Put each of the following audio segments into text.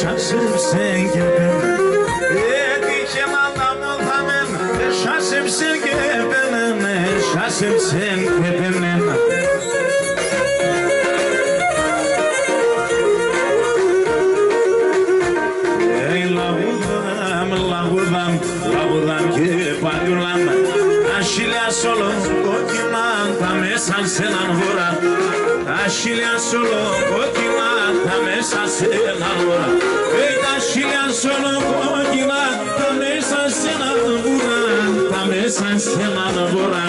şaşırsın gibi Kemal'da mulhamın şaşırsın gibi şaşırsın gibi Lavudan ki padulam Aşilya solo kokiman tame sansenan vura Aşilya solo kokiman tame sansenan vura Aşilya solo kokiman tame sansenan vura Tame sansenan vura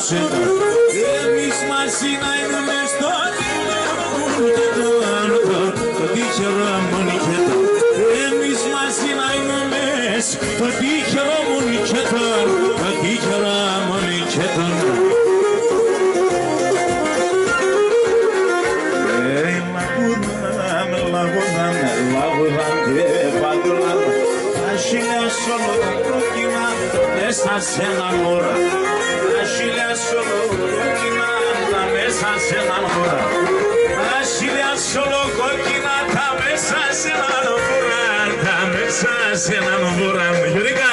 Εμείς μαζί να είμαι στο τύχερο μονικέτο Εμείς μαζί να είμαι στο τύχερο μονικέτο Το τύχερο μονικέτο Λαγουδάμ και παντουλάμ Ασύλια σόλο πρόκειμα μέσα σε έναν ώρα Ασύλια σόλο κόκκινα τα μέσα σε έναν χώρα Ασύλια σόλο κόκκινα τα μέσα σε έναν χώρα Τα μέσα σε έναν χώρα Γιουρικά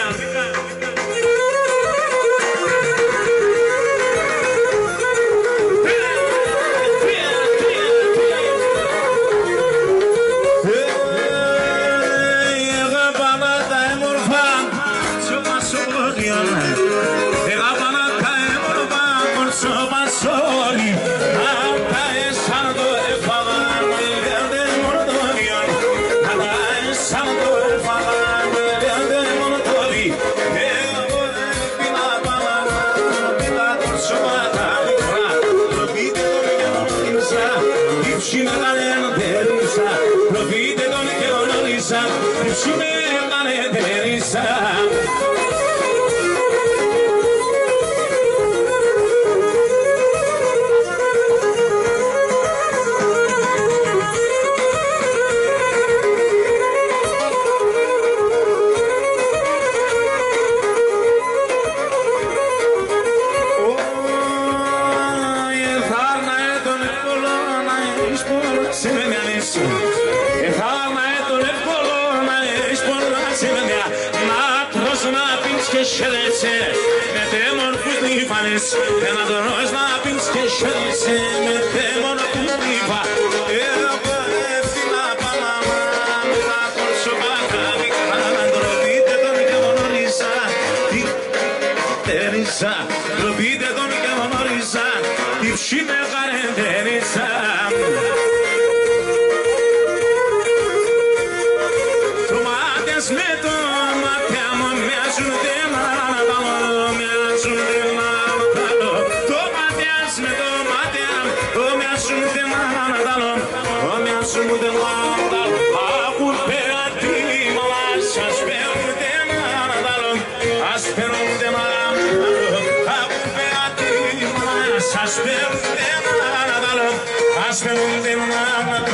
Ένα δωρός να πίνεις και χαίρεσαι με δαίμονα που κρύβα Ευθύνα Παναμά με τα κορσοβάτα μικρά Ντροπείτε τον και μονόριζα Τι τέριζα Ντροπείτε τον και μονόριζα Τι ψή με γαρεντέριζα Το μάτιας με το μάτια μου μοιάζουν δέμα Μοιάζουν δέμα Ας παίρνουν